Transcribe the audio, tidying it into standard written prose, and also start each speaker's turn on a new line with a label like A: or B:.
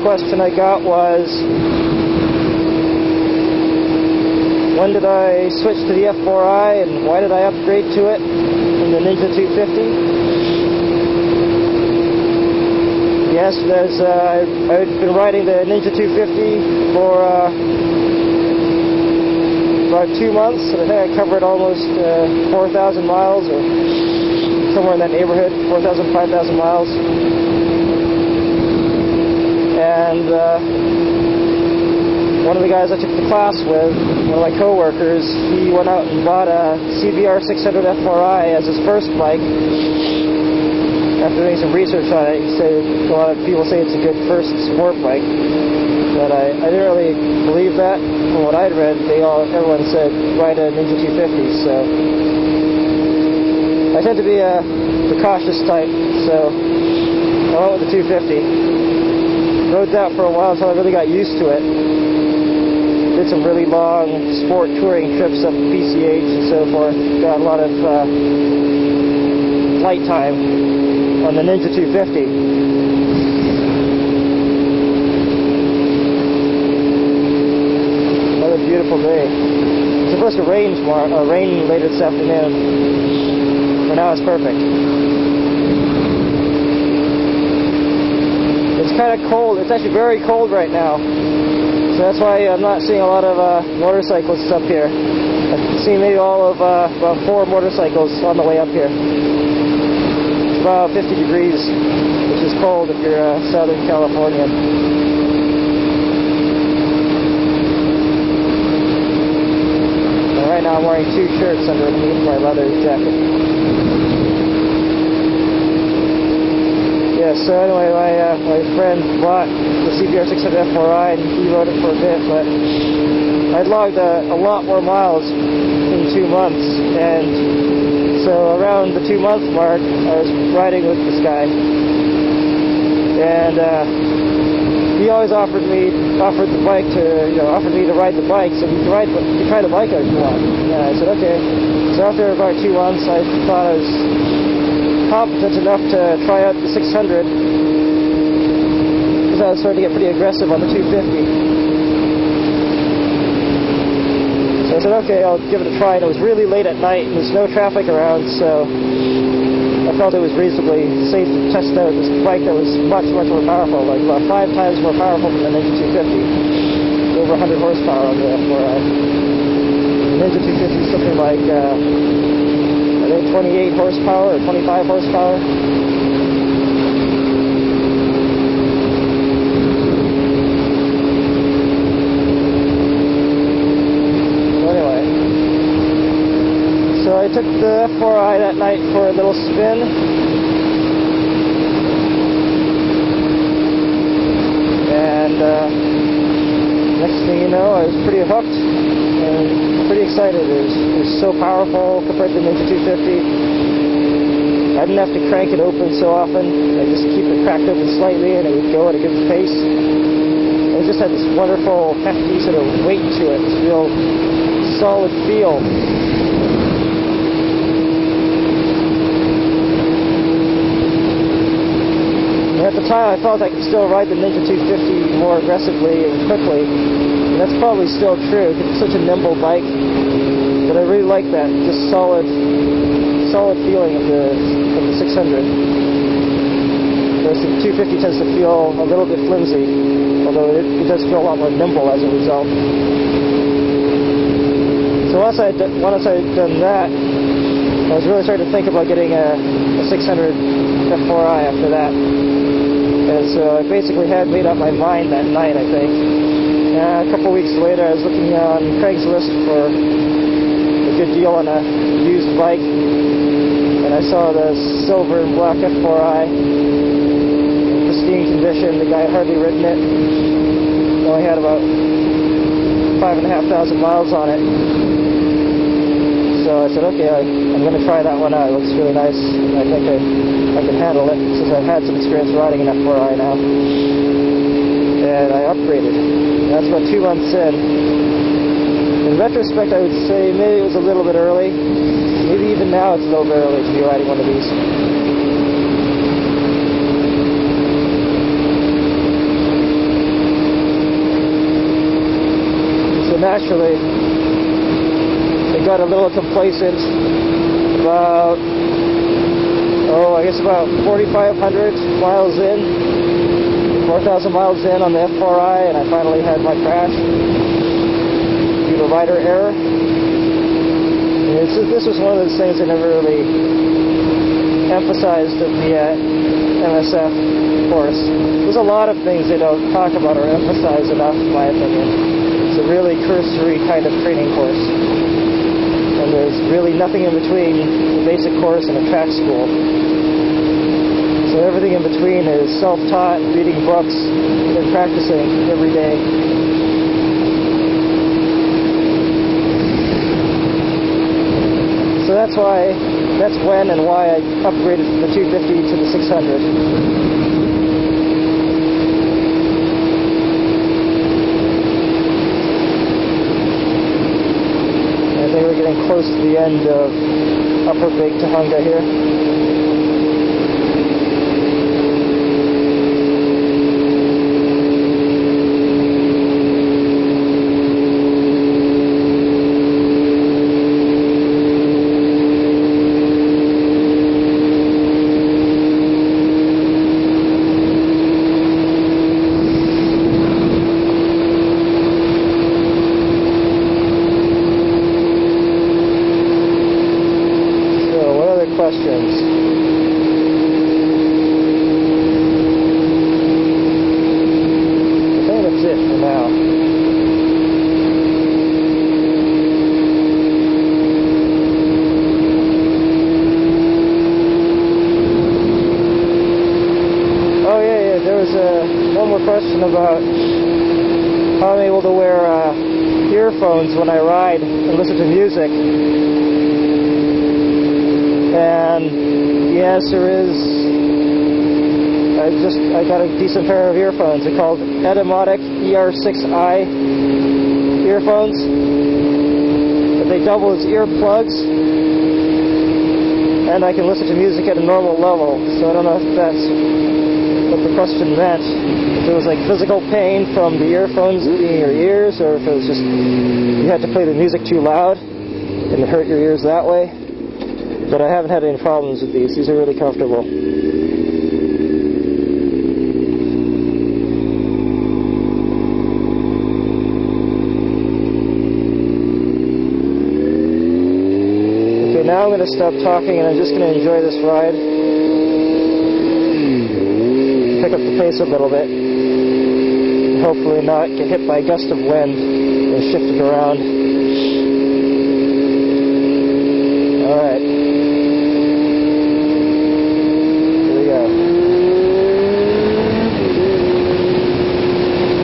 A: question I got was, when did I switch to the F4i and why did I upgrade to it from the Ninja 250? The answer is I've been riding the Ninja 250 for about 2 months, and I think I covered almost 4,000 miles or somewhere in that neighborhood, 4,000, 5,000 miles. And one of the guys I took the class with, one of my co-workers, he went out and bought a CBR 600 F4i as his first bike. After doing some research on it, he said a lot of people say it's a good first sport bike, but I didn't really believe that. From what I'd read, everyone said ride a Ninja 250, so I tend to be a precautious type, so I went with the 250. Rode that for a while until I really got used to it. Did some really long sport touring trips up PCH and so forth. Got a lot of flight time on the Ninja 250. Another beautiful day. It's supposed to rain later this afternoon. For now it's perfect. It's kind of cold. It's actually very cold right now. So that's why I'm not seeing a lot of motorcyclists up here. I've seen maybe all of about 4 motorcycles on the way up here. It's about 50 degrees, which is cold if you're a Southern Californian. And right now I'm wearing 2 shirts underneath my leather jacket. Yeah, so anyway, my friend bought the CBR 600 F4i and he rode it for a bit, but I'd logged a lot more miles in 2 months, and so around the 2-month mark I was riding with this guy, and he always offered me to ride the bike, so we could try the bike out if you want. And I said okay. So after about 2 months I thought I was competent enough to try out the 600 because I was starting to get pretty aggressive on the 250. So I said okay, I'll give it a try, and it was really late at night and there's no traffic around, so I felt it was reasonably safe to test out this bike that was much, much more powerful, like about 5 times more powerful than the Ninja 250. Over 100 horsepower on the F4i. The Ninja 250 is something like 28 horsepower or 25 horsepower. So anyway, so I took the F4i that night for a little spin. And next thing you know, I was pretty hooked and pretty excited. It was so powerful compared to the Ninja 250. I didn't have to crank it open so often. I just keep it cracked open slightly and it would go at a good pace. It just had this wonderful, hefty sort of weight to it, this real solid feel. And at the time I felt I could still ride the Ninja 250 more aggressively and quickly. And that's probably still true because it's such a nimble bike. But I really like that, just solid feeling of the 600. Whereas the 250 tends to feel a little bit flimsy, although it does feel a lot more nimble as a result. So once I'd done that, I was really starting to think about getting a 600 F4i after that. And so I basically had made up my mind that night, I think. A couple weeks later, I was looking on Craigslist for a good deal on a used bike, and I saw the silver and black F4i, pristine condition. The guy had hardly ridden it. He only had about 5,500 miles on it. So I said, okay, I'm going to try that one out. It looks really nice. I think I can handle it since I've had some experience riding an F4i now. And I upgraded. That's about 2 months in. In retrospect, I would say maybe it was a little bit early. Maybe even now it's a little bit early to be riding one of these. naturally, it got a little complacent about, I guess about 4,500 miles in, 4,000 miles in on the F4i, and I finally had my crash due to rider error. And this was one of those things I never really emphasized of the MSF course. There's a lot of things they don't talk about or emphasize enough, in my opinion. It's a really cursory kind of training course. And there's really nothing in between the basic course and a track school. So everything in between is self-taught, reading books, and practicing every day. So that's when and why I upgraded from the 250 to the 600. I think we're getting close to the end of Upper Big Tahunga here. Questions? I think that's it for now. Oh yeah, there was one more question about how I'm able to wear earphones when I ride and listen to music. And the answer is, I got a decent pair of earphones. They're called Etymotic ER6i earphones. But they double as earplugs, and I can listen to music at a normal level. So I don't know if that's what the question meant. If it was like physical pain from the earphones in your ears, or if it was just you had to play the music too loud and it hurt your ears that way. But I haven't had any problems with these. These are really comfortable. Okay, now I'm going to stop talking and I'm just going to enjoy this ride. Pick up the pace a little bit. Hopefully not get hit by a gust of wind and shift it around. Alright.